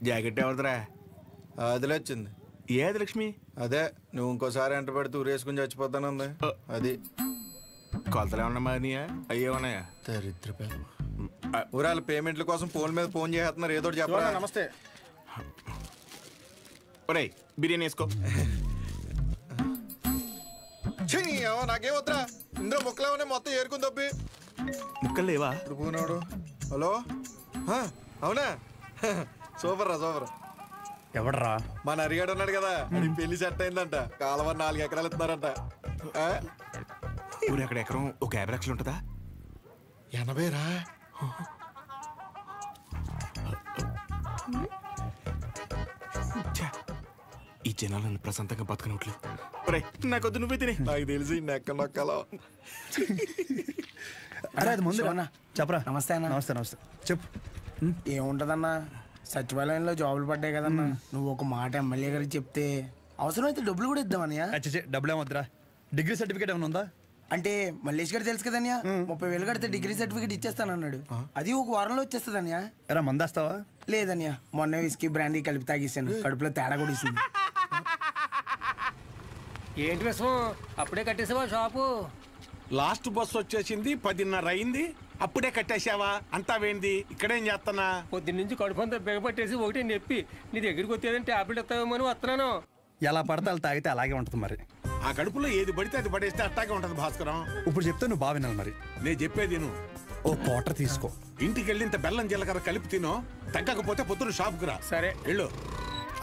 Jacket ఎవరిదిరా? అదిలే వచ్చింది. ఏది లక్ష్మి? అదే నువ్వు ఇంకోసారి ఎంట పెడితే ఊరేసుకుని చచ్చిపోతానుంది. అది కొలతలు ఏమన్నా మారినాయా? అయ్యేమన్నాయా? దరిద్ర ఊరాల పేమెంట్ల కోసం ఫోన్ మీద ఫోన్ చేస్తున్నారు. ఏదో చెప్పరా? నమస్తే. ఒరేయ్ బిర్యానీ వేసుకో. నాకేం వద్దా, ఇందులో ముక్కలేమన్నా మొత్తం ఏరుకుని తప్పి. ముక్కలు లేవా? ఇప్పుడు పోనాడు. హలో, అవునా? సూపర్ రా, సూపర్. ఎవడరా? మన అరిగాడు ఉన్నాడు కదా, పెళ్లి సెట్ అయిందంట. కాలువ 4 ఎకరాలు ఇస్తున్నారంట. ఊరు ఎక్కడ ఎకరం ఒక 50 లక్షలు ఉంటుందా? 80 రా. ఈ జనాలు నన్ను ప్రశాంతంగా బతకనట్లు. నాకొద్దు, నువ్వే తినే. నాకు తెలిసి నెక్క నొక్కలో. అరే అది ముందు చెప్పరా. నమస్తే అన్న. నమస్తే నమస్తే. చెప్పు. ఏముంటదన్నా, సచివాలయంలో జాబులు పడ్డాయి కదన్నా. నువ్వు ఒక మాట ఎమ్మెల్యే గారికి చెప్తే అవసరమైతే డబ్బులు కూడా ఇద్దామన్నయ్య. డబ్బులు ఏమొద్దురా. డిగ్రీ సర్టిఫికేట్ ఏమైనా ఉందా? అంటే మల్లేష్ గారు తెలుసు కదన్యా, 30,000 కడితే డిగ్రీ సర్టిఫికేట్ ఇచ్చేస్తానన్నాడు. అది ఒక వారంలో వచ్చేస్తుందన్యా. ఎరా మందేస్తావా? లేదన్యా, మొన్న విస్కీ బ్రాండీ కలిపి తాగేసాను. కడుపులో తేడా కూడా ఇస్తుంది. ఏంటి విషయం? అప్పుడే కట్టేసావా షాపు? లాస్ట్ బస్ వచ్చేసింది, 10:30 అయింది. అప్పుడే కట్టేసావా? అంతా వేంది? ఇక్కడేం చేస్తానా? పొద్దున్నుంచి కడుపంతా బిగపట్టేసి ఒకటే నొప్పి. నీ దగ్గరికి వచ్చేదంటే టాబ్లెట్ ఇస్తావేమో అని వస్తున్నాను. ఎలా పడితే అలా తాగితే అలాగే ఉంటుంది మరి. ఆ కడుపులో ఏది పడితే అది పడేస్తే అట్టాగే ఉంటది భాస్కరం. ఇప్పుడు చెప్తే నువ్వు బాగా వినాలి మరి. నేను చెప్పేది నువ్వు ఓ క్వార్టర్ తీసుకో. ఇంటికి వెళ్ళి ఇంత బెల్లం జీలకర్ర కలిపి తినో. తగ్గకపోతే పొద్దున షాప్కి రా. సరే వెళ్ళు.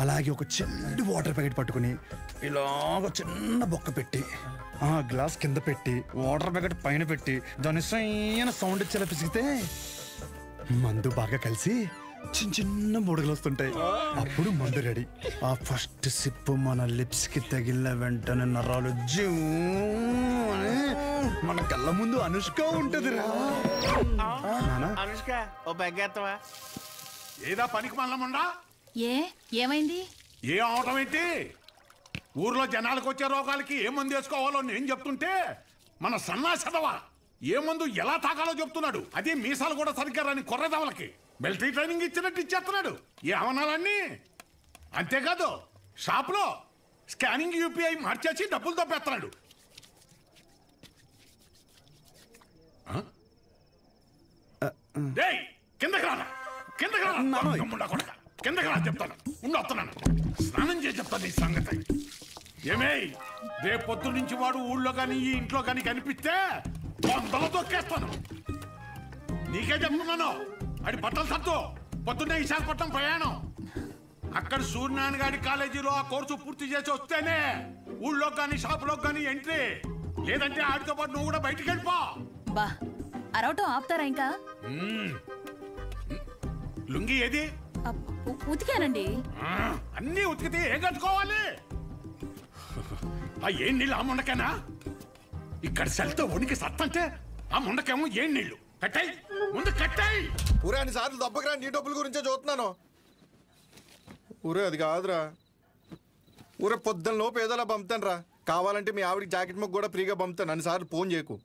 అలాగే ఒక చిన్న వాటర్ ప్యాకెట్ పట్టుకుని ఇలాగ చిన్న బొక్క పెట్టి ఆ గ్లాస్ కింద పెట్టి వాటర్ ప్యాకెట్ పైన పెట్టి దాని సైన సౌండ్ ఇచ్చేలా పిసిగితే మందు బాగా కలిసి చిన్న చిన్న బుడగలు వస్తుంటాయి. అప్పుడు మందు రెడీ. ఆ ఫస్ట్ సిప్ మన లిప్స్ కి తగిలిన వెంటనే నరాలు జూ అని మన కళ్ళ ముందు అనుష్క ఉంటది రా. అనుష్క ఓ బెగ్గేత్తవా? ఏదా పనికి మల్లముండా? ఏమైంది? ఏ అవటం ఏంటి? ఊర్లో జనాలకు వచ్చే రోగాలకి ఏ మందు వేసుకోవాలో నేను చెప్తుంటే మన సన్నాసదవా ఏ మందు ఎలా తాగాలో చెప్తున్నాడు. అదే మీసాలు కూడా సరిగ్గా రాని కొర్రదవలకి మిలిటరీ ట్రైనింగ్ ఇచ్చినట్టు ఇచ్చేస్తున్నాడు. ఏ అవనాలన్నీ. అంతేకాదు షాప్లో స్కానింగ్ యూపీఐ మార్చేసి డబ్బులు తప్పేస్తున్నాడు. కిందకి రారా, కిందకి రారా, కిందకి రా చెప్తాను. వస్తున్నాను, స్నానం చేసి చెప్తాను ఈ సంగతి. ఏమే రేపొద్దు నుంచి వాడు ఊళ్ళో కానీ ఈ ఇంట్లో కానీ కనిపిస్తే వందలు తొక్కేస్తాను. నీకే చెప్తున్నాను. అది బట్టలు సత్తు. పొద్దున్నే విశాఖపట్నం ప్రయాణం. అక్కడ సూర్యనారాయణ గారి కాలేజీలో ఆ కోర్సు పూర్తి చేసి వస్తేనే ఊళ్ళో కానీ షాపులో కానీ ఎంట్రీ. లేదంటే ఆడితో పాటు నువ్వు కూడా బయటికి వెళ్ళిపో. బా అరవటం ఆపుతారా ఇంకా? లుంగి ఏది? ఉతికానండి. అన్నీ ఉతికితే ఏం కట్టుకోవాలి? ఆ ఏం నీళ్ళు ఆ ముండకేనా? ఇక్కడ సెల్తో వణికి సత్తంటే ఆ ముండకేమో ఏం నీళ్లు? కట్టాయి ముందు కట్టాయి. ఊరే అన్ని సార్లు దెబ్బకిరా, నీ డబ్బుల గురించే చూస్తున్నాను. ఊరే అది కాదురా. ఊరే పొద్దున్న లోపు ఏదోలా పంపుతాను రా. కావాలంటే మీ ఆవిడికి జాకెట్ ముక్క కూడా ఫ్రీగా పంపుతాను. అన్నిసార్లు ఫోన్ చేయకు.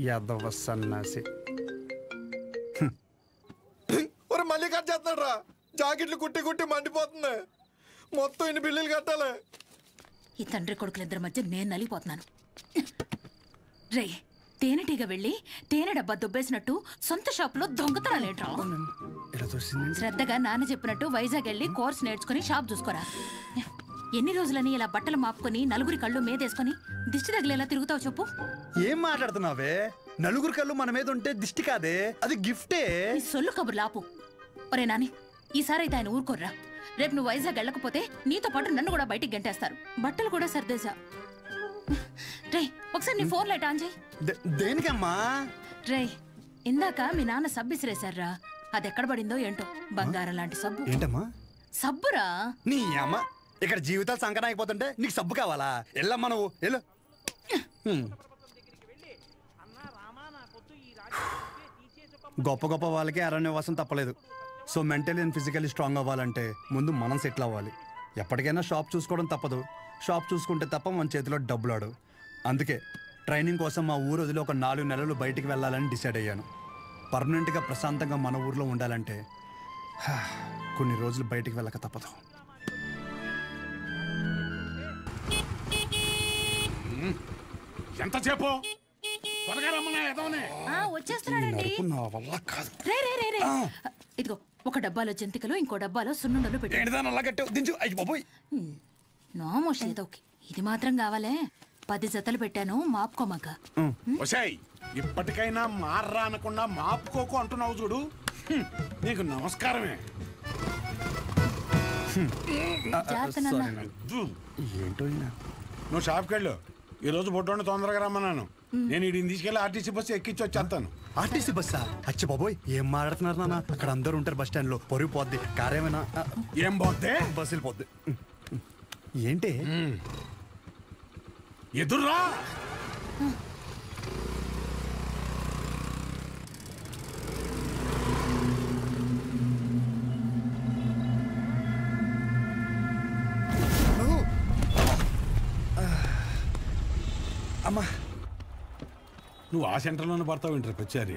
యాదవ సన్నాసి. ఒరే మళ్ళీ కట్ చేస్తున్నాడు రా. జాకెట్లు కుట్టి కుట్టి మండిపోతుంది. మొత్తం ఇన్ని బిల్లులు కట్టాలి. ఈ తండ్రి కొడుకులిద్దరి మధ్య నేను నలిగిపోతున్నాను. రే తేనెటీగ వెళ్ళి తేనె డబ్బా దుబ్బేసినట్టు సొంత షాప్ లో దొంగతనాలేట్రా? శ్రద్ధగా నాన్న చెప్పినట్టు వైజాగ్ వెళ్ళి కోర్స్ నేర్చుకుని షాప్ చూసుకోరా. ఎన్ని రోజులని ఇలా బట్టలు మాపుకొని నలుగురి కళ్ళు మీదేసుకొని దిష్టి తగిలేలా తిరుగుతావు చెప్పు? ఏం మాట్లాడుతున్నావే? నలుగురు కళ్ళు మన మీద ఉంటే దిష్టి కాదే, అది గిఫ్టే. నీ సొల్లు కబుర్లు ఆపు. ఒరే నాని, ఈసారైతే ఆయన ఊరుకోర్రా. రేపు నువ్వు వైజాగ్ వెళ్ళకపోతే నీతో పాటు నన్ను కూడా బయటికి గంటేస్తారు. బట్టలు కూడా సర్దేశా. రే ఒకసారి నీ ఫోన్ లైట్ ఆన్ చేయి. దేనికమ్మా? రే ఇందాక మీ నాన్న సబ్బు ఇసిరేశారా, అది ఎక్కడ పడిందో ఏంటో. బంగారం లాంటి సబ్బు. ఏంటమ్మా? సబ్బురా. నీ అమ్మ ఇక్కడ జీవితాలు సంకటం అయిపోతుంటే నీకు సబ్బు కావాలా? వెళ్ళమ్మా నువ్వు వెళ్ళు. గొప్ప గొప్ప వాళ్ళకి అరణ్యవాసం తప్పలేదు. So mentally and physically strong అవ్వాలంటే ముందు మనం సెటిల్ అవ్వాలి. ఎప్పటికైనా షాప్ చూసుకోవడం తప్పదు. షాప్ చూసుకుంటే తప్ప మన చేతిలో డబ్బులాడు. అందుకే ట్రైనింగ్ కోసం మా ఊరు వదిలి ఒక 4 నెలలు బయటికి వెళ్ళాలని డిసైడ్ అయ్యాను. పర్మనెంట్గా ప్రశాంతంగా మన ఊర్లో ఉండాలంటే కొన్ని రోజులు బయటికి వెళ్ళక తప్పదు. ఎంతసేపు త్వరగా రమ్మన్నా ఎదవనే. వచ్చేస్తున్నాడండి. నా వల్ల కాదు. రే రే రే రే ఇదిగో ఒక డబ్బాలో జంతికలు ఇంకో డబ్బాలో సున్నుండలు పెట్టు. ఏంటిదాని అలా కట్టావు? దించు. అయ్యి బాబోయ్. నోమోష్ ఏదోకి ఇది మాత్రం కావాలే. 10 జతలు పెట్టాను మాపుకోమాక. ఒసేయ్ ఇప్పటికైనా మార్రా అనకుండా మాపుకోకు అంటున్నావు చూడు. నీకు నమస్కారమే. జాగ్రత్త నాన్న. ఏంటో ఈయన. నువ్వు షాప్కి వెళ్ళు. ఈ రోజు బొడ్డోని తొందరగా రమ్మన్నాను. నేను వీడిని తీసుకెళ్ళి ఆర్టీసీ బస్సు ఎక్కించి వచ్చేస్తాను. ఆర్టీసీ బస్సా? అచ్చి బాబోయ్, ఏం మాట్లాడుతున్నారు నాన్న? అక్కడ అందరూ ఉంటారు బస్ స్టాండ్ లో. పొరుగు పోద్ది. కారేమైనా ఏం పోతే బస్సు వెళ్ళిపోద్ది. ఏంటి ఎదుర్రా. అమ్మా, నువ్వు ఆ సెంటర్లోనే పడతావు ఇంటర్ వచ్చారి.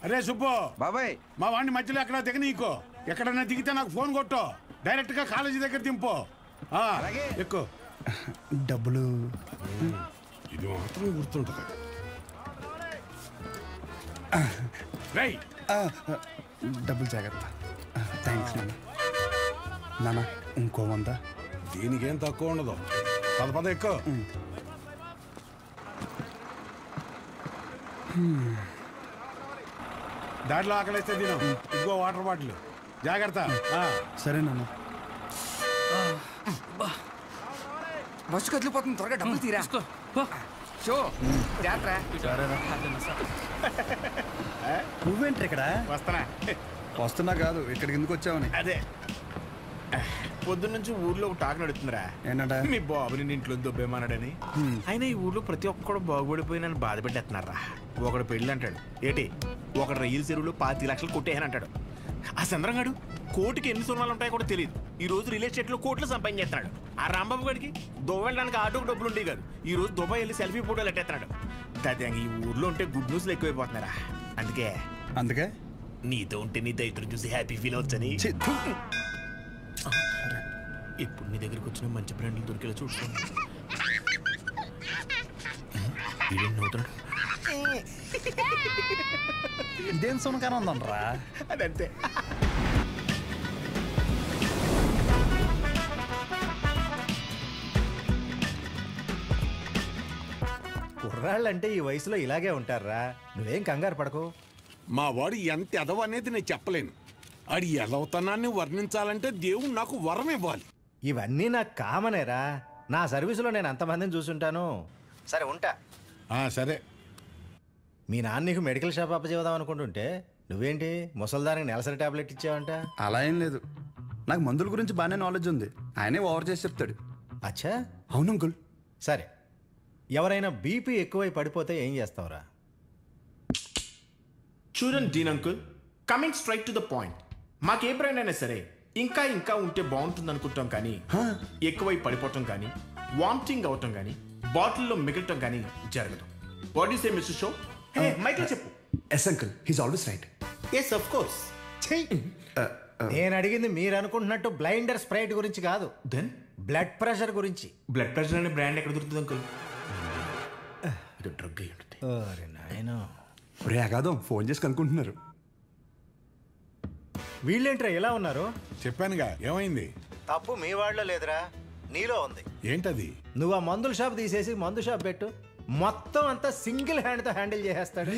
అరే సుబ్బు బాబాయ్, మా వాడిని మధ్యలో ఎక్కడ దిగనీకో. ఎక్కడన్నా దిగితే నాకు ఫోన్ కొట్టు. డైరెక్ట్ గా కాలేజీ దగ్గర దింపు. ఎక్కువ డబ్బులు ఇది మాత్రం గుర్తుంటుంది. రైట్, డబ్బులు జాగ్రత్త. థ్యాంక్స్ నాన్న. నాన్న ఇంకో 100. దీనికేం తక్కువ ఉండదు. పద ఎక్కువ. దాంట్లో ఆకలిస్తే తిను. ఇంకో వాటర్ బాటిల్ జాగ్రత్త. సరే నాన్న. బస్సు కదిలిపోతుంది, త్వరగా డబ్బులు తీరా. షో జాగ్రత్త. నువ్వేంటి ఇక్కడ? వస్తానా? వస్తున్నా కాదు, ఇక్కడికి ఎందుకు వచ్చావని. అదే పొద్దున్న నుంచి ఊర్లో ఒక టాక్ నడుతుందిరా. ఏంటంట? మీ బాబుని ఇంట్లో దొబ్బేమన్నాడని. అయినా ఈ ఊర్లో ప్రతి ఒక్కడు బాగుపడిపోయి నన్ను బాధ పెట్టేస్తున్నారా. ఒకడు పెళ్ళి అంటాడు ఏటి, ఒకడు రైలు చెరువులో 25 లక్షలు కొట్టేయని అంటాడు. ఆ చంద్రంగాడు కోటికి ఎన్ని సున్నాలు ఉంటాయో కూడా తెలియదు. ఈ రోజు రియల్ ఎస్టేట్ లో కోట్లు సంపాదించేస్తున్నాడు. ఆ రాంబాబు గడికి దుబాయ్ వెళ్ళడానికి ఆటోకి డబ్బులు ఉండేవి కాదు. ఈ రోజు దుబాయ్ వెళ్ళి సెల్ఫీ ఫోటోలు ఎట్టేస్తున్నాడు. దాదాపు ఈ ఊర్లో ఉంటే గుడ్ న్యూస్లు ఎక్కువైపోతున్నారా. అందుకే నీతో ఉంటే నీ దైత్రం చూసి హ్యాపీ ఫీల్ అవచ్చని ఇప్పుడు నీ దగ్గరికి వచ్చిన మంచి బ్రాండ్లు దొరికేలా చూసుకోండి. ఇదేం సునకారం ఉందనరా? అదంతే. కుర్రాళ్ళంటే ఈ వయసులో ఇలాగే ఉంటారా. నువ్వేం కంగారు పడకు. మా వాడు ఎంత ఎదవ అనేది నేను చెప్పలేను. ఆడి ఎదవతనాన్ని వర్ణించాలంటే దేవుడు నాకు వరం ఇవ్వాలి. ఇవన్నీ నాకు కామనేరా. నా సర్వీసులో నేను అంతమందిని చూసుంటాను. సరే ఉంటా. సరే. మీ నాన్న నీకు మెడికల్ షాప్ అప్పచేద్దాం అనుకుంటుంటే నువ్వేంటి ముసల్దానికి నెలసరి టాబ్లెట్ ఇచ్చావంట? అలా ఏం లేదు, నాకు మందుల గురించి బాగానే నాలెడ్జ్ ఉంది. ఆయనే ఓవర్ చేసి చెప్తాడు. అచ్చా, అవును అంకుల్. సరే, ఎవరైనా బీపీ ఎక్కువై పడిపోతే ఏం చేస్తావురా? చూడండి Dean uncle, coming straight to the point. మాకే బ్రాండ్ అయినా సరే ఇంకా ఇంకా ఉంటే బాగుంటుంది అనుకుంటాం, కానీ ఎక్కువై పడిపోవటం కానీ వామిటింగ్ అవటం కానీ బాటిల్లో మిగలటం కానీ జరగదు. What you say mister show? మైక్లో చెప్పు. Yes uncle, he's always right. Yes of course. నేను అడిగింది మీరు అనుకుంటున్నట్టు బ్లైండర్ స్ప్రైట్ గురించి కాదు, దెన్ బ్లడ్ ప్రెషర్ గురించి. బ్లడ్ ప్రెషర్ అనే బ్రాండ్ ఎక్కడ దొరుకుతుంది అంకుల్? ఇది డ్రగ్ అయి ఉంటుంది. అరే నాయనా, రే అగాదం ఫోన్ చేసి కనుక్కుంటున్నారు. వీళ్ళేంట్రా ఎలా ఉన్నారు? చెప్పానుగా ఏమైంది. తప్పు మీ వాళ్ళలో లేదురా, నీలో ఉంది. ఏంటది? నువ్వు ఆ మందుల షాప్ తీసేసి మందు షాప్ పెట్టు, మొత్తం అంతా సింగిల్ హ్యాండ్తో హ్యాండిల్ చేసేస్తాడు.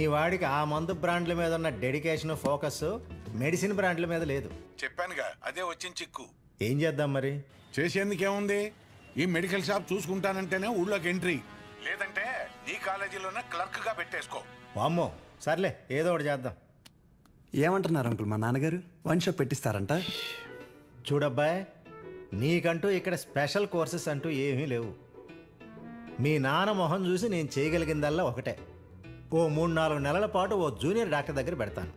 ఈ వాడికి ఆ మందు బ్రాండ్ల మీద ఉన్న డెడికేషన్, ఫోకస్ మెడిసిన్ బ్రాండ్ల మీద లేదు. చెప్పానుగా, అదే వచ్చిన చిక్కు. ఏం చేద్దాం మరి? చేసేందుకేముంది, ఈ మెడికల్ షాప్ చూసుకుంటానంటేనే ఊళ్ళోకి ఎంట్రీ, లేదంటే నీ కాలేజీలోనే క్లర్క్ గా పెట్టేసుకో. వామ్మో, సర్లే ఏదో ఒకటి చేద్దాం. ఏమంటున్నారు అంకుల్? మా నాన్నగారు వన్ షాప్ పెట్టిస్తారంట. చూడబ్బాయ్, నీకంటూ ఇక్కడ స్పెషల్ కోర్సెస్ అంటూ ఏమీ లేవు. మీ నాన్న మొహం చూసి నేను చేయగలిగిందల్లా ఒకటే, ఓ 3-4 నెలల పాటు ఓ జూనియర్ డాక్టర్ దగ్గర పెడతాను.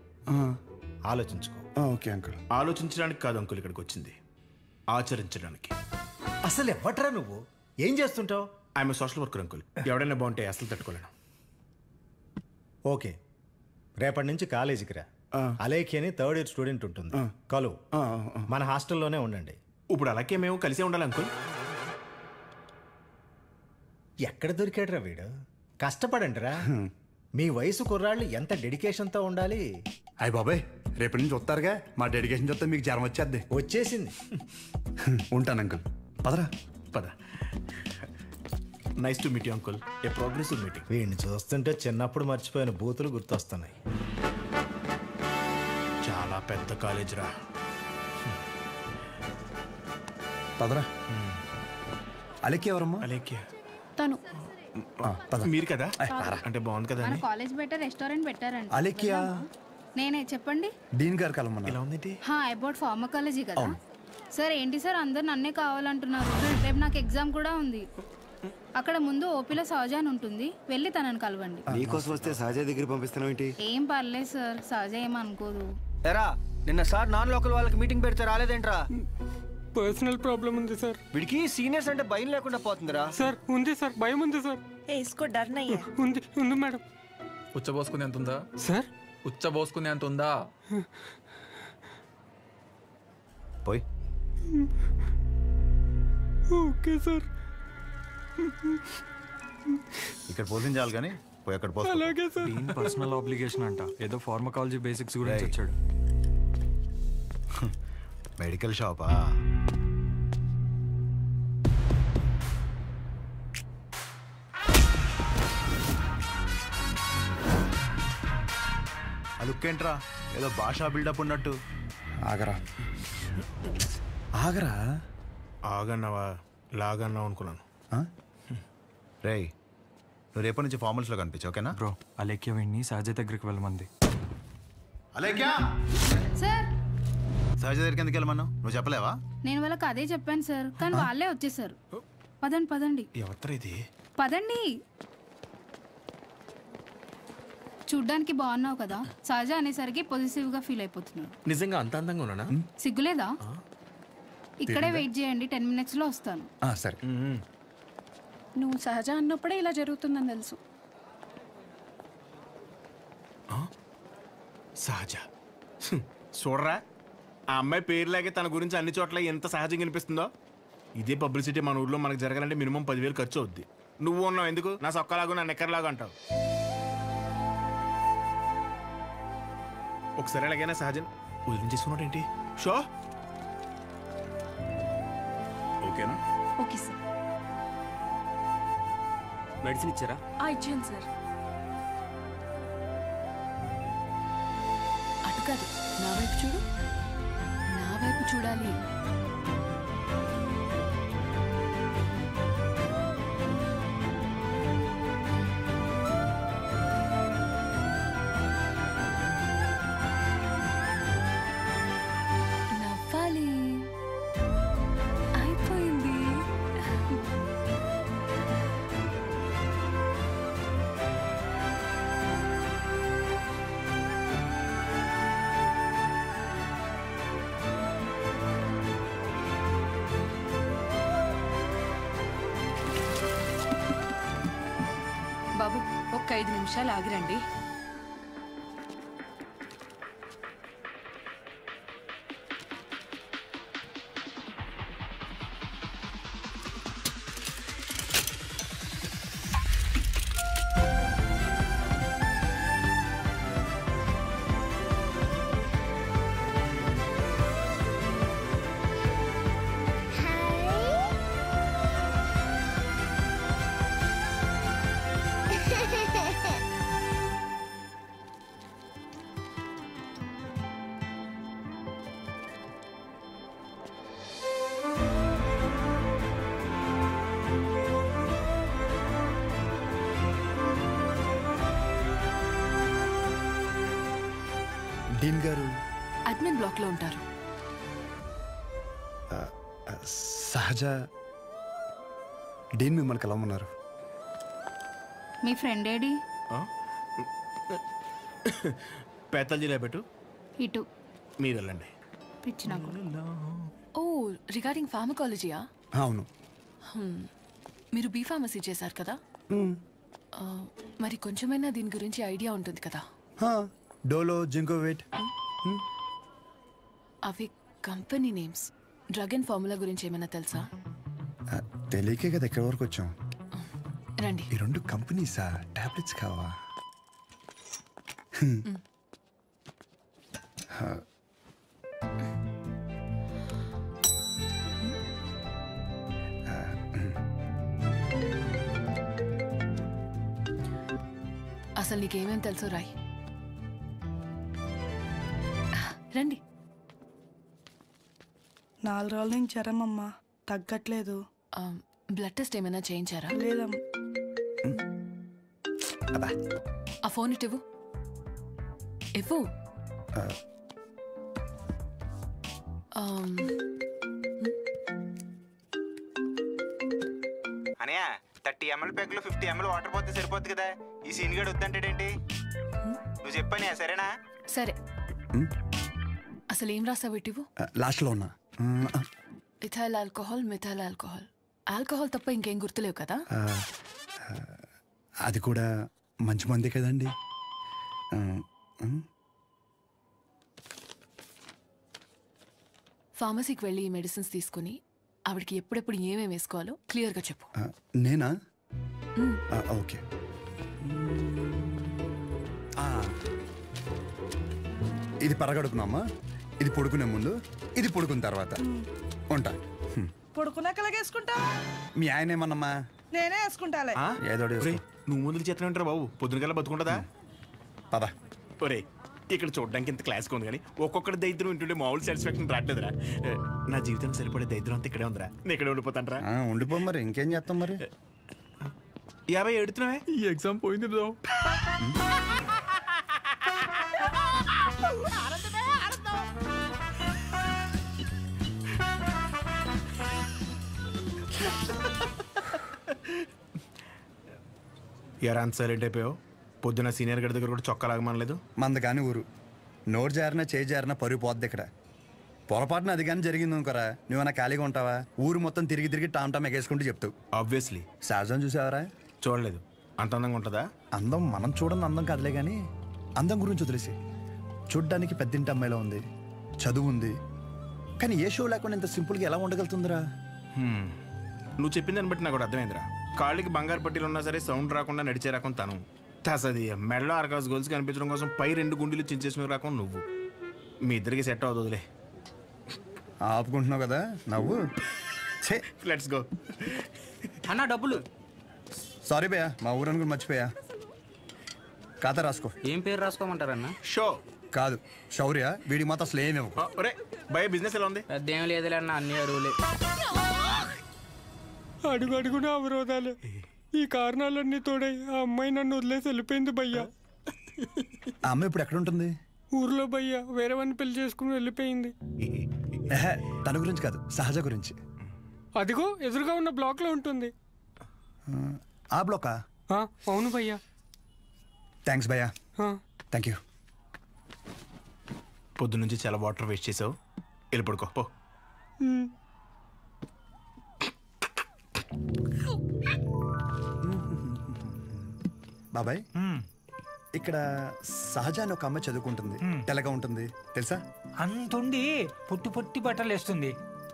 ఆలోచించుకో. Okay uncle. ఆలోచించడానికి కాదు అంకుల్ ఇక్కడికి వచ్చింది, ఆచరించడానికి. అసలు ఎవ్వట్రా నువ్వు? ఏం చేస్తుంటావు? I'm social worker uncle. ఎవడైనా బాగుంటే అసలు తట్టుకోలేను. ఓకే, రేపటి నుంచి కాలేజీకి రా. అలేఖి అని 3rd ఇయర్ స్టూడెంట్ ఉంటుంది, కలువు. మన హాస్టల్లోనే ఉండండి. ఇప్పుడు అలాగే మేము కలిసే ఉండాలి అంకుల్. ఎక్కడ దొరికాడురా వీడు? కష్టపడండి రా. మీ వయసు కుర్రాళ్ళు ఎంత డెడికేషన్తో ఉండాలి. అయ్య బాబాయ్, రేపటి నుంచి వస్తారుగా, మా డెడికేషన్ చూస్తే మీకు జ్వరం వచ్చేద్ది. వచ్చేసింది. ఉంటాను అంకుల్. పదరా. పద. Nice to meet you uncle. A progressive meeting. వీడిని చూస్తుంటే చిన్నప్పుడు మర్చిపోయిన బూతులు గుర్తొస్తున్నాయి. చాలా పెద్ద కాలేజ్ రా. పదరా. అలెక్కి ఎవరమ్మా? అలేఖ్య తను మీరు కదా? అంటే బాగుంది కదా మన కాలేజ్ బయట రెస్టారెంట్ పెట్టారండి. అలెక్కియా? నేనే, చెప్పండి. డీన్ గారు కలమన్నా. ఎలా ఉందేంటి? అబౌట్ ఫార్మకాలజీ కదా సార్. ఏంటి సార్ అందరు నన్నే కావాలంటున్నారు? రేపు నాకు ఎగ్జామ్ కూడా ఉంది. అక్కడ ముందు ఓపీలో సహజ అని ఉంటుంది, వెళ్ళి తనని కలవండి. నీకోసం వస్తే సహజ దగ్గర పంపిస్తున్నావు ఏంటి? ఏం పర్లేదు సార్, సహజ ఏమనుకోదు. ఎరా నిన్న సార్ నాన్ లోకల్ వాళ్ళకి మీటింగ్ పెడితే రాలేదేంట్రా? పర్సనల్ ప్రాబ్లం ఉంది సార్. వీడికి సీనియర్స్ అంటే భయం లేకుండా పోతుందిరా. సార్ ఉంది సార్, భయం ఉంది సార్. ఉంది ఉంది మేడం. ఉచ్చబోసుకునే ఎంత ఉందా సార్? ఉచ్చబోసుకునే అంత ఉందా? పోయి. Okay sir. ఇక్కడ పోషించాలి కానీ పోయి అక్కడ పోయి. అలాగే సార్. పర్సనల్ ఆబ్లిగేషన్ అంట, ఏదో ఫార్మకాలజీ బేసిక్స్ గురించి వచ్చాడు. మెడికల్ షాపా? లుక్కేంట్రా ఏదో భాషా బిల్డప్ ఉన్నట్టు. ఆగరా ఆగరా. ఆగన్నావా లాగన్నావు అనుకున్నాను. రేయ్, నువ్వు రేపటి నుంచి ఫార్మల్స్లో కనిపించు, ఓకేనా? బ్రో అలేఖ్య వీడిని సహజ దగ్గరికి వెళ్ళమంది. అలేఖ్యా సార్ సహజ దగ్గరికి ఎందుకు వెళ్ళమన్నావు? నువ్వు చెప్పలేవా? నేను వాళ్ళకి అదే చెప్పాను సార్, కానీ వాళ్ళే వచ్చేసారు. పదండి పదండి. ఎవరు ఇది? పదండి. చూడ్డానికి బాగున్నావు కదా, సహజ అనేసరికి పొజిటివ్ గా ఫీల్ అయిపోతున్నాడు. నిజంగా అంత అందంగా ఉన్నానా? సిగ్గులేదా? ఇక్కడే వెయిట్ చేయండి, 10 minutes లో వస్తాను. సరే. నువ్వు సహజ అన్నప్పుడే ఇలా జరుగుతుందని తెలుసు. సహజ చూడరా, ఆ అమ్మాయి పేరులాగే తన గురించి అన్ని చోట్ల ఎంత సహజంగా అనిపిస్తుందో. ఇదే పబ్లిసిటీ మన ఊర్లో మనకు జరగాలంటే మినిమం 10,000 ఖర్చు అవుద్ది. నువ్వు ఉన్నావు ఎందుకు? నా సొక్కలాగా నా నెక్కర్లాగా అంటావు. ఒకసారి ఎలాగైనా సహజన్ వదిలించేసుకున్నాడు ఏంటి? షో ఓకేనా? Okay sir. మెడిసిన్ ఇచ్చారా? ఇచ్చాను సార్. అటు కాదు, నా వైపు చూడు. నా వైపు చూడాలి. నవ్వాలి. అయిపోయింది. బాబు ఒక్క 5 నిమిషాలు ఆగిరండి. డీన్ గారు అడ్మిన్ బ్లాక్ లో ఉంటారు. సహజ డీన్ మిమ్మల్ని కలవమన్నారు. మీ ఫ్రెండ్ ఏడి? పేతల్జీలో పెట్టు. ఇటు మీరు వెళ్ళండి. పిచ్చి నాకు. ఓ రిగార్డింగ్ ఫార్మకాలజీయా? అవును. మీరు బీ ఫార్మసీ చేశారు కదా, మరి కొంచెమైనా దీని గురించి ఐడియా ఉంటుంది కదా? డోలో, జింకోవేట్. అవి company names. Drug and formula గురించి ఏమైనా తెలుసా? తెలియకే కదా ఎక్కడి వరకు వచ్చాం. రండి. ఈ 2 కంపెనీసా? టాబ్లెట్స్ కావా? అసలు నీకేమేం తెలుసు రాయ్. రండి. 4 రోజుల నుంచి జ్వరం అమ్మా, తగ్గట్లేదు. బ్లడ్ టెస్ట్ ఏమైనా చేయించారా? లేదమ్మా. ఆ ఫోన్ ఇవ్వు. ఇవ్వు. అనయా 30 ml ప్యాక్లో 50 ml వాటర్ పోతే సరిపోద్ది కదా. ఈ సీన్ గడు వద్దంటాడేంటి? నువ్వు చెప్పానే సరేనా? సరే. అసలు ఏం రాసావు ఇటు? లాస్ట్లో ఉన్నా. Ethyl alcohol, methyl alcohol. Alcohol తప్ప ఇంకేం గుర్తులేవు కదా? అది కూడా మంచి మందే కదండి. ఫార్మసీకి వెళ్ళి ఈ మెడిసిన్స్ తీసుకుని ఆవిడకి ఎప్పుడెప్పుడు ఏమేమి వేసుకోవాలో క్లియర్గా చెప్పు. నేనా? ఓకే. ఇది పరగడుపునమ్మా, ఇది పడుకునే ముందు, ఇది పడుకున్న తర్వాత. ఉంటా. పడుకున్నాక వేసుకుంటా. మీ ఆయన ఏమన్నమ్మా? నేనే వేసుకుంటాలే. ఏదో నువ్వు ముందు చేతనే ఉంటారా బాబు? పొద్దున కల్లా బతుకుంటుందా? పదా. ఒరే ఇక్కడ చూడడానికి ఇంత క్లాస్గా ఉంది కానీ ఒక్కొక్కటి దరిద్రం వింటుంటే మామూలు సాటిస్ఫాక్షన్ రావట్లేదురా. నా జీవితం సరిపడే దరిద్రం అంతా ఇక్కడే ఉందిరా. నేను ఇక్కడే ఉండిపోతాను రా. ఉండిపో మరి, ఇంకేం చేస్తాం మరి. 50 ఎడుతున్నావే? ఈ ఎగ్జామ్ పోయింది బ్రో. ఎరా అంత సైలెంట్ అయిపోయావు? పొద్దున సీనియర్ గడి దగ్గర కూడా చొక్కా లాగమనలేదు. మంద కానీ ఊరు నోరు జారినా చేయి జారినా పరుగు పోద్ది ఇక్కడ. పొరపాటున అది కానీ జరిగింది అనుకోరా, నువ్వన్నా ఖాళీగా ఉంటావా? ఊరు మొత్తం తిరిగి తిరిగి టామ్ టామ్ ఎగేసుకుంటూ చెప్తావు. ఆబ్వియస్లీ. సహజం చూసావరా? చూడలేదు. అంత అందంగా ఉంటుందా? అందం మనం చూడని అందం కాదులే కానీ అందం గురించి వదిలేసి, చూడ్డానికి పెద్దింటి అమ్మాయిలో ఉంది, చదువు ఉంది, కానీ ఏ షో లేకుండా ఇంత సింపుల్గా ఎలా ఉండగలుగుతుందిరా? నువ్వు చెప్పిన దాన్ని బట్టి నాకు కూడా అర్థమైందిరా. కాళ్ళకి బంగారు పట్టీలు ఉన్నా సరే సౌండ్ రాకుండా నడిచే రకం తను. తసది మెడలో ఆర్కాస్ గోల్స్ కనిపించడం కోసం పై 2 గుండెలు చించేసిన రకం నువ్వు. మీ ఇద్దరికి సెట్ అవుతుందిలే. ఆపుకుంటున్నావు కదా నవ్వు. Let's go. అన్న డబ్బులు. సారీ భయ్యా, మా ఊరని కూడా మర్చిపోయా. ఖాతా రాసుకో. ఏం పేరు రాసుకోమంటారన్న? షో కాదు, శౌర్య. వీడికి మాత్రం అసలు ఏమేవు. భయ బిజినెస్ ఎలా ఉంది? పెద్ద ఏం లేదులే అన్న, అన్ని అరువులే. అడుగు అడుగున అవరోధాలే. ఈ కారణాలన్నీ తోడై ఆ అమ్మాయి నన్ను వదిలేసి వెళ్ళిపోయింది భయ్యా. ఆ అమ్మాయి ఇప్పుడు ఎక్కడ ఉంటుంది? ఊర్లో భయ్యా, వేరే వాడిని పెళ్లి చేసుకుని వెళ్ళిపోయింది. తన గురించి కాదు, సహజ గురించి. అదిగో ఎదురుగా ఉన్న బ్లాక్ లో ఉంటుంది. ఆ బ్లాకా? అవును భయ్యా. థ్యాంక్స్ భయ్యా. Thank you. పొద్దు నుంచి చాలా వాటర్ వేస్ట్ చేసావు, వెళ్ళి పడుకో పో. బాబాయ్, ఇక్కడ సహజ అని ఒక అమ్మాయి చదువుకుంటుంది, తెల్లగా ఉంటుంది తెలుసా? అంతుండి పుట్టి పుట్టి బట్టలు వేస్తుంది.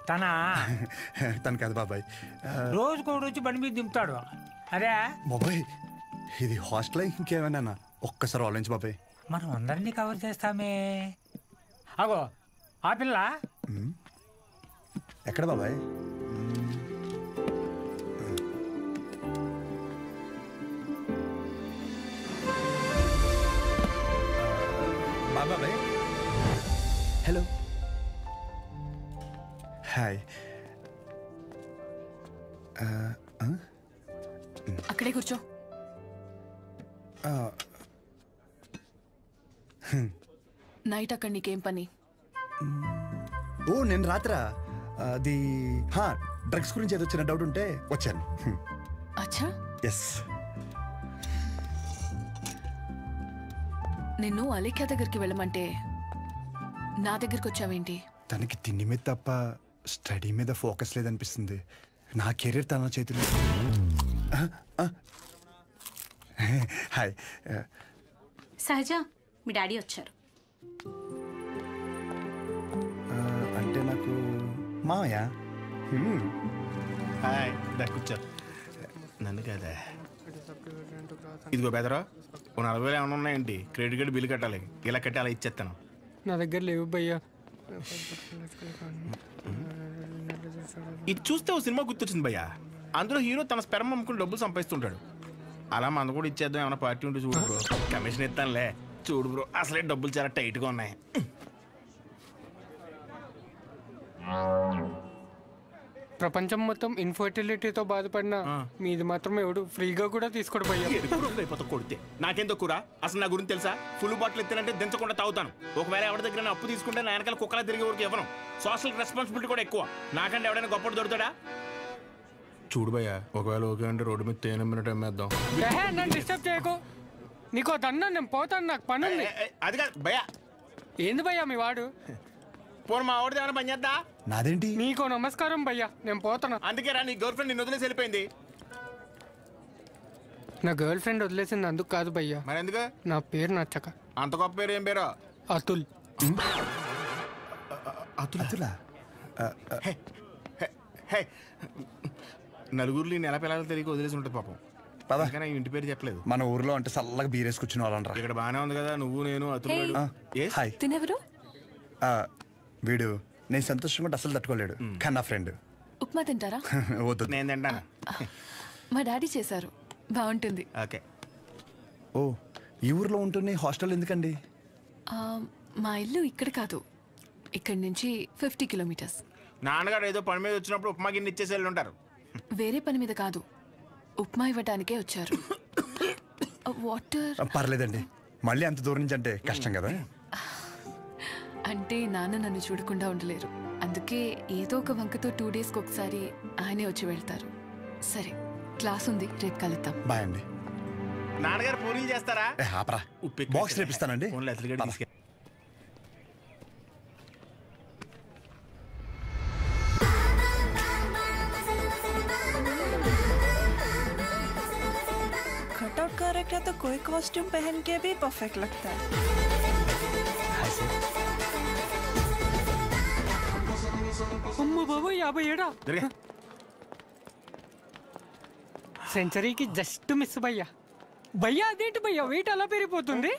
తను కాదు బాబాయ్, రోజుకో రోజు బండి మీద దింపుతాడు. అదే బాబాయ్, ఇది హాస్టల్ ఇంకేమైనా ఒక్కసారి ఆలోచించు బాబాయ్. మనం అందరినీ కవర్ చేస్తామే. అగో ఆ పిల్ల ఎక్కడ బాబాయ్? బాబాయ్ హలో. హాయ్. అక్కడే కూర్చో. నైట్ అక్కడ నీకేం పని? ఓ నేను రాత్రా అది డ్రగ్స్ గురించి ఏదో చిన్న డౌట్ ఉంటే వచ్చాను. అచ్చా. ఎస్. నిన్ను అలేఖ్య దగ్గరికి వెళ్ళమంటే నా దగ్గరికి వచ్చావేంటి? తనకి తిండి మీద తప్ప స్టడీ మీద ఫోకస్ లేదనిపిస్తుంది. నా కెరీర్ తన చేతిలో. హాయ్. సహజ మీ డాడీ వచ్చారు. అంటే నాకు మామయ్య. హాయ్ కూర్చో. నన్ను కదా ఇదిగో బెదరా, 40,000 ఏమైనా ఉన్నాయండి? క్రెడిట్ కార్డు బిల్లు కట్టాలి, ఇలా కట్టి అలా ఇచ్చేస్తాను. నా దగ్గర లేవు భయ్యా. ఇది చూస్తే ఓ సినిమా గుర్తొచ్చింది భయ్యా. అందులో హీరో తన స్పెర్మ్ అమ్ముకుని డబ్బులు సంపాదిస్తుంటాడు. అలా మన కూడా ఇచ్చేద్దాం, ఏమైనా పార్టీ ఉంటే చూడు బ్రో. కమిషన్ ఇస్తానులే. చూడు బ్రో, అసలే డబ్బులు చాలా టైట్గా ఉన్నాయి. ప్రపంచం మొత్తం ఇన్ఫర్టిలిటీతో బాధపడినా మీది మాత్రం ఎవడు ఫ్రీగా కూడా తీసుకోడు భయ్యా. అయిపోతా కొడితే నాకేం తక్కువ? అసలు నా గురించి తెలుసా? ఫుల్ బాటిల్ ఎత్తానంటే దించకుండా తాగుతాను. ఒకవేళ ఎవరి దగ్గర అప్పు తీసుకుంటే నా వెనకాల కుక్కలా తిరిగే వరకు ఇవ్వను. సోషల్ రెస్పాన్సిబిలిటీ కూడా ఎక్కువ. నాకంటే ఎవడైనా గొప్ప దొరుకుతాడా? చూడు భయ్యా, ఒకవేళ ఓకే అంటే రోడ్డు మీద తేనె మినిట్ అమ్మేద్దాం. నన్ను డిస్టర్బ్ చేయకు. నీకో దన్నా, నేను పోతాను, నాకు పని ఉంది. అది కాదు భయ్యా. ఏంది భయ్యా మీ వాడు? పోను మా వాడిది ఏమైనా పని చేద్దా? నాదేంటి? నీకో నమస్కారం భయ్యా, నేను పోతాను. అందుకే రా, నీ గర్ల్ ఫ్రెండ్ నిన్ను వదిలేసి వెళ్ళిపోయింది. నా గర్ల్ ఫ్రెండ్ వదిలేసింది అందుకు కాదు భయ్యా. మరి ఎందుకు? నా పేరు నచ్చక. అంత గొప్ప పేరు ఏం పేరు? అతుల్. అతులా? నలుగురిలో నెల పిల్లలు తెలియక వదిలేసి ఉంటుంది పాపం. పదకనే ఇంటి పేరు చెప్పలేదు. మన ఊర్లో అంటే చల్లగా బీరేసుకొచ్చిన వాళ్ళంటారా. ఇక్కడ బాగానే ఉంది కదా, నువ్వు నేను అతుల్. హాయ్. తినెవరు? వీడు నేను సంతోషంగా ఉంటే అసలు తట్టుకోలేడు, కానీ నా ఫ్రెండ్. ఉప్మా తింటారా? వద్దు, నేను తింటాను. మా డాడీ చేశారు, బాగుంటుంది. ఓకే. ఓ, ఈ ఊర్లో ఉంటుంది, హాస్టల్ ఎందుకండి? మా ఇల్లు ఇక్కడ కాదు, ఇక్కడి నుంచి 50 కిలోమీటర్స్. నాన్నగారు ఏదో పని మీద వచ్చినప్పుడు ఉప్మా గిన్నె ఇచ్చేసి వెళ్ళి ఉంటారు. వేరే పని మీద కాదు, ఉప్మా ఇవ్వడానికే వచ్చారు. వాటర్ పర్లేదండి, మళ్ళీ అంత దూరం నుంచి అంటే కష్టం కదా. అంటే నాన్న నన్ను చూడకుండా ఉండలేరు, అందుకే ఏదో ఒక వంకతో 2 డేస్కి ఒకసారి ఆయనే వచ్చి వెళ్తారు. సరే, క్లాస్ ఉంది, రేపు కలుద్దాం. బాయ్ అండి. నాన్నగారు పూరీలు చేస్తారా? బాక్స్ రేపిస్తానండి. कटआउट करेक्ट है तो कोई कॉस्ट्यूम पहन के भी परफेक्ट लगता है. అమ్మ బాబు 57 సెంచరీకి జస్ట్ మిస్ భయ్యా. భయ్యా అదేంటి భయ్యా వెయిట్ అలా పెరిగిపోతుంది?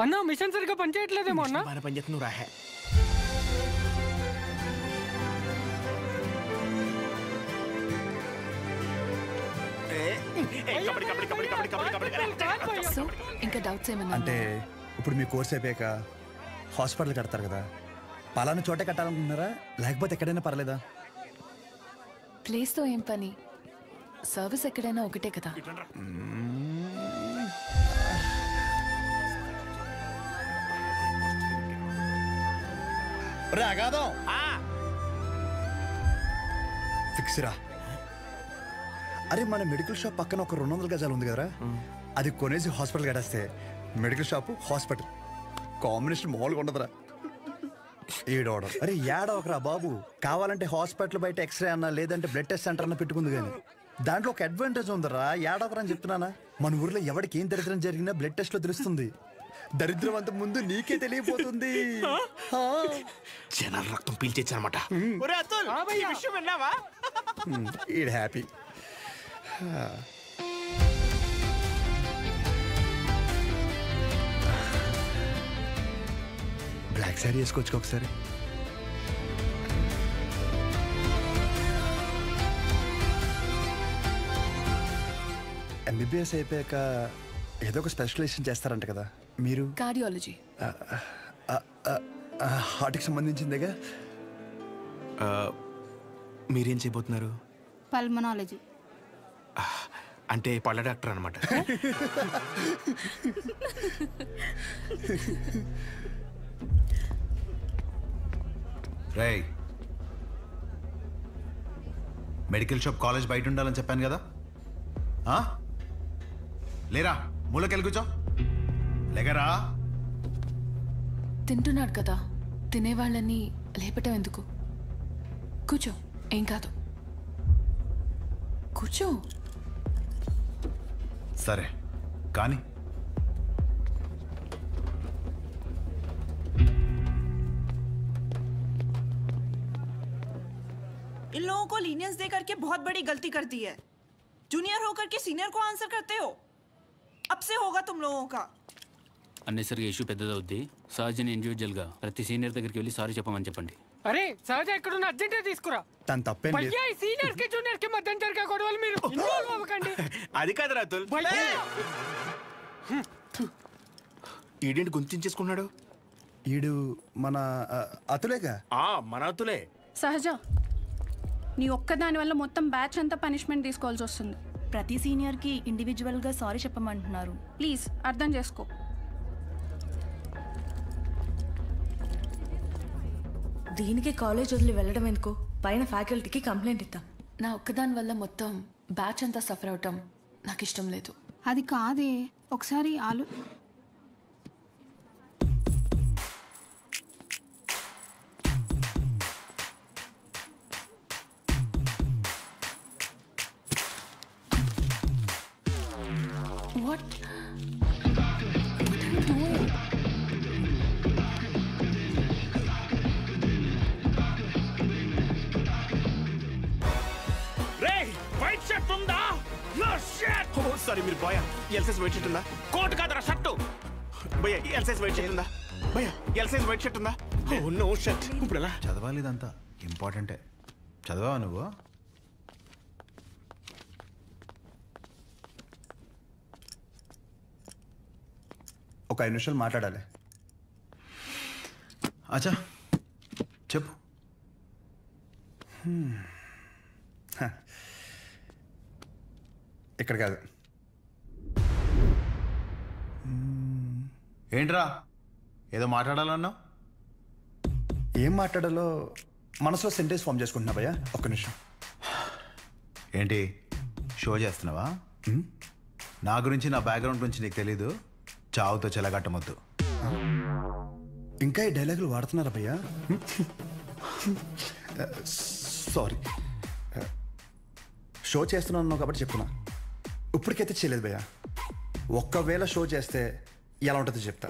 అన్న మిషన్ సరిగ్గా పనిచేయట్లేదేమో అన్న. పనిచేస్తున్నావు రా. సో ఇంకా డౌట్స్ ఏమన్నా? అంటే ఇప్పుడు మీ కోర్స్ అయిపోయాక హాస్పిటల్ కడతారు కదా, పలానా చోటే కట్టాలనుకుంటున్నారా లేకపోతే ఎక్కడైనా పర్లేదా? ప్లేస్తో ఏం పని, సర్వీస్ ఎక్కడైనా ఒకటే కదా. ఫిక్స్ రా. అరే మన మెడికల్ షాప్ పక్కన ఒక 200 గజాలు ఉంది కదరా, అది కొనేసి హాస్పిటల్ కట్టేస్తే మెడికల్ షాప్ హాస్పిటల్ కాంబినేషన్ మామూలుగా ఉండదురా. ఏడవడం అరే ఏడవకరా బాబు, కావాలంటే హాస్పిటల్ బయట ఎక్స్రే అన్నా లేదంటే బ్లడ్ టెస్ట్ సెంటర్ అన్న పెట్టుకుంది, కానీ దాంట్లో ఒక అడ్వాంటేజ్ ఉందరా. ఏడవకరా అని చెప్తున్నానా. మన ఊర్లో ఎవరికి ఏం దరిద్రం జరిగినా బ్లడ్ టెస్ట్ లో తెలుస్తుంది. దరిద్రం అంత ముందు నీకే తెలియపోతుంది. జనాల రక్తం పీల్చేచ్చనమాట. ఈడ్ హ్యాపీ. బ్లాక్ శారీ వేసుకోవచ్చు ఒకసారి. ఎంబీబీఎస్ అయిపోయాక ఏదో ఒక స్పెషలైజేషన్ చేస్తారంట కదా మీరు? కార్డియాలజీ. హార్ట్కి సంబంధించిందేగా. మీరేం చేయబోతున్నారు? పల్మనాలజీ. అంటే పళ్ళ డాక్టర్ అనమాట. రేయ్, మెడికల్ షాప్ కాలేజ్ బయట ఉండాలని చెప్పాను కదా, లేరా మూలకెళ్ళి కూర్చో. లేకరా. తింటున్నాడు కదా, తినేవాళ్ళని లేపటం ఎందుకు? కూర్చో, ఏం కాదు, కూర్చో. సరే కానీ लीनियंस दे करके बहुत बड़ी गलती कर दी है। जूनियर होकर के सीनियर को आंसर करते हो। अब से होगा तुम लोगों का। అన్నెసరిగా ఇష్యూ పెద్దదవుద్ది. సహజని ఇండివిజువల్గా ప్రతి సీనియర్ దగ్గరికి వెళ్ళి సారీ చెప్పమని చెప్పండి. అరే సహజ ఎక్కడున్న అర్జెంటే తీసుకురా. తన తప్పేం లేదు. భయ్యా సీనియర్ కి జూనియర్ కి మధ్య జరిగే గొడవలు మీరు ఇన్వాల్వ్ అవ్వకండి. అది కాదు రాతుల్. ఈడేంటి గుంతించేసుకున్నాడు? ఈడు మన అతులేగా. మన అతులే. సహజ నీ ఒక్కదాని వల్ల మొత్తం బ్యాచ్ అంతా పనిష్మెంట్ తీసుకోవాల్సి వస్తుంది. ప్రతి సీనియర్కి ఇండివిజువల్గా సారీ చెప్పమంటున్నారు. ప్లీజ్ అర్థం చేసుకో. దీనికి కాలేజ్ వదిలి వెళ్ళడం ఎందుకు? పైన ఫ్యాకల్టీకి కంప్లైంట్ ఇద్దాం. నా ఒక్కదాని వల్ల మొత్తం బ్యాచ్ అంతా సఫర్ అవటం నాకు ఇష్టం లేదు. అది కాదే, ఒకసారి What? What are you doing? రేయ్ వైట్ షర్ట్ ఉందా? No shirt. ఓ సారీ మీరు boy. L size white shirt ఉందా? కోట్ కాదరా షర్ట్. భయ్య ఎల్ సైజ్ వైట్ షర్ట్ ఉందా? భయ్య ఎల్ సైజ్ వైట్ షర్ట్ ఉందా? Oh no shirt. ఇప్పుడు ఎలా చదవాలి? ఇదంతా ఇంపార్టెంటే. చదవా నువ్వు? ఒక 5 నిమిషాలు మాట్లాడాలి. అచ్చా చెప్పు. ఇక్కడ కాదు. ఏంట్రా ఏదో మాట్లాడాలన్నావు? ఏం మాట్లాడాలో మనసులో సెంటెన్స్ ఫామ్ చేసుకుంటున్నా భయ్యా. ఒక్క నిమిషం. ఏంటి షో చేస్తున్నావా? నా గురించి నా బ్యాక్గ్రౌండ్ గురించి నీకు తెలీదు? చావుతో చెలగట్టమొద్దు. ఇంకా ఈ డైలాగులు వాడుతున్నారా భయ్యా? సారీ. షో చేస్తున్నాను కాబట్టి చెప్తున్నా. ఇప్పటికైతే చేయలేదు భయ్యా. ఒక్కవేళ షో చేస్తే ఎలా ఉంటుందో చెప్తా.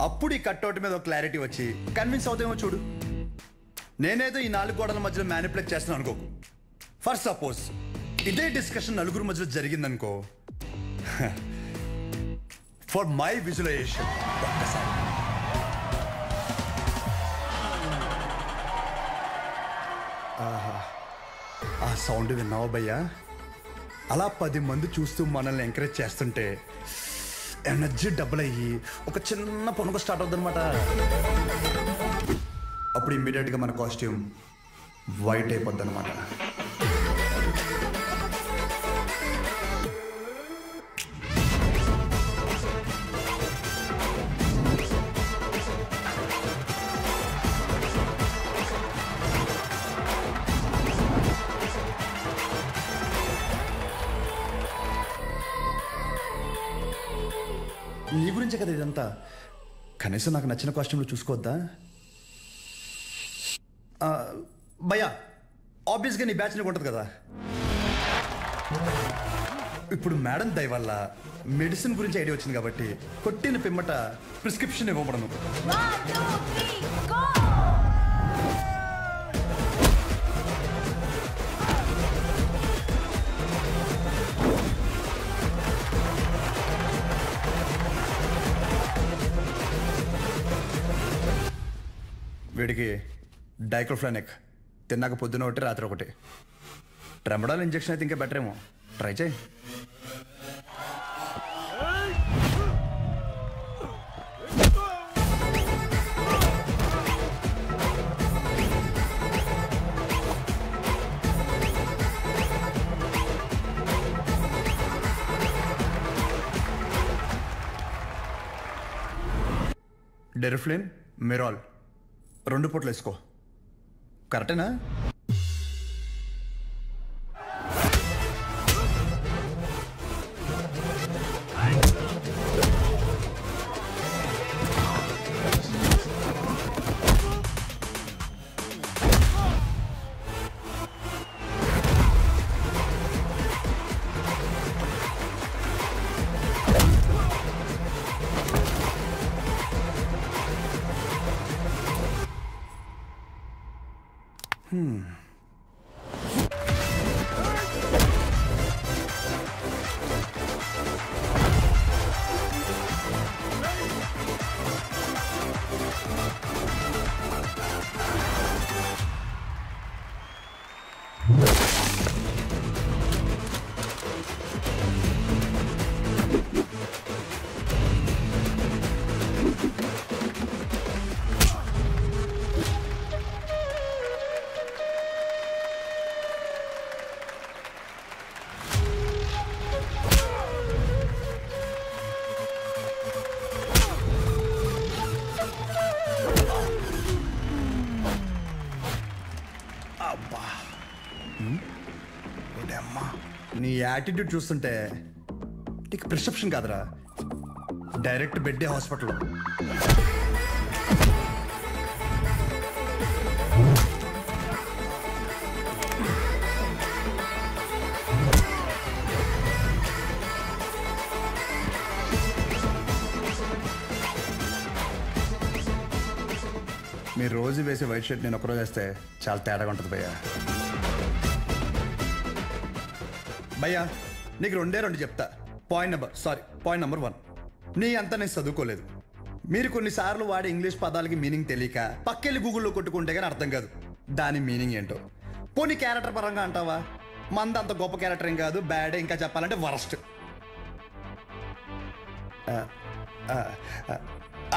అప్పుడు ఈ కట్అవుట్ మీద ఒక క్లారిటీ వచ్చి కన్విన్స్ అవుతామో చూడు. నేనేదో ఈ 4 గోడల మధ్యలో మ్యానిపులేట్ చేస్తున్నాను అనుకోకు. ఫర్ సపోజ్ ఇదే డిస్కషన్ నలుగురు మధ్యలో జరిగిందనుకో, ఫర్ మై విజువలైజేషన్ ఒక్కసారి ఆ సౌండ్ విన్నావా భయ్యా? అలా 10 మంది చూస్తూ మనల్ని ఎంకరేజ్ చేస్తుంటే ఎనర్జీ డబుల్ అయ్యి ఒక చిన్న పొనుగు స్టార్ట్ అవుతుంది అనమాట. అప్పుడు ఇమ్మీడియట్గా మన కాస్ట్యూమ్ వైట్ అయిపోద్ది అనమాట. నీ గురించే కదా ఇదంతా. కనీసం నాకు నచ్చిన కాస్ట్యూమ్లో చూసుకోవద్దా భయ్యా? ఆబ్వియస్గా నీ బ్యాచ్ నీకు ఉంటుంది కదా. ఇప్పుడు మేడం దయ వల్ల మెడిసిన్ గురించి ఐడియా వచ్చింది కాబట్టి కొట్టిన పిమ్మట ప్రిస్క్రిప్షన్ ఇవ్వబడను. వీడికి డైక్లోఫ్లానిక్ తిన్నాక పొద్దున ఒకటి రాత్రి ఒకటి. ట్రెమడాల్ ఇంజెక్షన్ అయితే ఇంకా బెటర్ ఏమో. ట్రై చేయి. డెరిఫ్లిన్, మెరాల్ 2 పూటలు వేసుకో. కరెక్టేనా? యాటిట్యూడ్ చూస్తుంటే నీకు ప్రిస్క్రిప్షన్ కాదురా, డైరెక్ట్ బెడ్డే హాస్పిటల్. మీరు రోజు వేసే వైట్ షర్ట్ నేను ఒకరోజు వేస్తే చాలా తేడాగా ఉంటుంది భయ్యా. భయ్యా నీకు రెండు చెప్తా. పాయింట్ నెంబర్ 1, నీ అంతా నేను చదువుకోలేదు. మీరు కొన్నిసార్లు వాడే ఇంగ్లీష్ పదాలకి మీనింగ్ తెలియక పక్కెళ్ళి గూగుల్లో కొట్టుకుంటే కానీ అర్థం కాదు దాని మీనింగ్ ఏంటో. పోనీ క్యారెక్టర్ పరంగా అంటావా, మంది అంత గొప్ప క్యారెక్టర్ ఏం కాదు, బ్యాడే, ఇంకా చెప్పాలంటే వరస్ట్.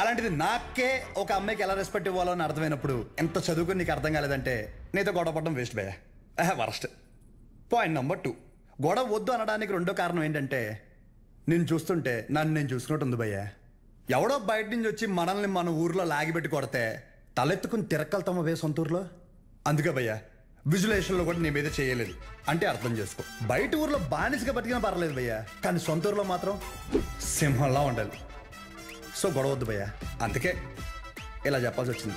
అలాంటిది నాకే ఒక అమ్మాయికి ఎలా రెస్పెక్ట్ ఇవ్వాలో అని అర్థమైనప్పుడు ఎంత చదువుకుని నీకు అర్థం కాలేదంటే నీతో గొడవ పడడం వేస్ట్ భయ్యా, వరస్ట్. పాయింట్ నెంబర్ 2, గొడవ వద్దు అనడానికి రెండో కారణం ఏంటంటే నేను చూస్తుంటే నన్ను నేను చూసుకున్నట్టు ఉంది భయ్యా. ఎవడో బయట నుంచి వచ్చి మనల్ని మన ఊర్లో లాగిపెట్టి కొడితే తలెత్తుకుని తిరక్కలుతామా వే సొంత ఊర్లో. అందుకే భయ్యా విజులేషన్లో కూడా నీ మీద చేయలేదు అంటే అర్థం చేసుకో. బయట ఊర్లో బానిసగా బతికినా పర్లేదు భయ్యా, కానీ సొంత ఊర్లో మాత్రం సింహంలా ఉండాలి. సో గొడవద్దు భయ్యా, అందుకే ఇలా చెప్పాల్సి వచ్చింది.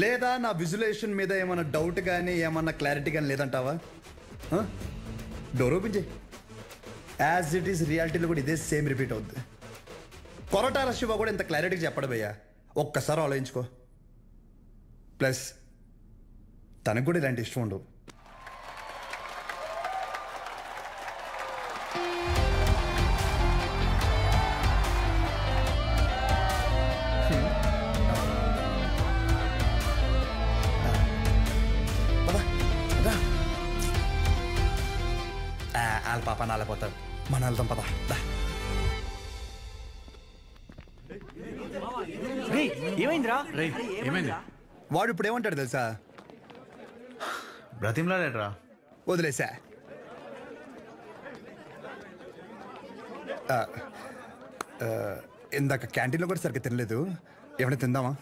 లేదా నా విజులేషన్ మీద ఏమైనా డౌట్ కానీ ఏమన్నా క్లారిటీ కానీ లేదంటావా? డోర్ ఓపెన్ చేయి. యాజ్ ఇట్ ఈస్ రియాలిటీలో కూడా ఇదే సేమ్ రిపీట్ అవుద్ది. కొరటాల శివ కూడా ఇంత క్లారిటీగా చెప్పడు భయ్యా, ఒక్కసారి ఆలోచించుకో. ప్లస్ తనకు కూడా ఇలాంటి ఇష్టం ఉండవు. వాళ్ళ పాప నాలేపోతాడు, మన వెళ్తాం పద. ఏమైందిరా? ఏమైంది? వాడు ఇప్పుడు ఏమంటాడు తెలుసా? బ్రతిమ్లాడేట్రా, వదిలేసా. ఇందాక క్యాంటీన్లో కూడా సరిగ్గా తినలేదు, ఏమైనా తిందామా?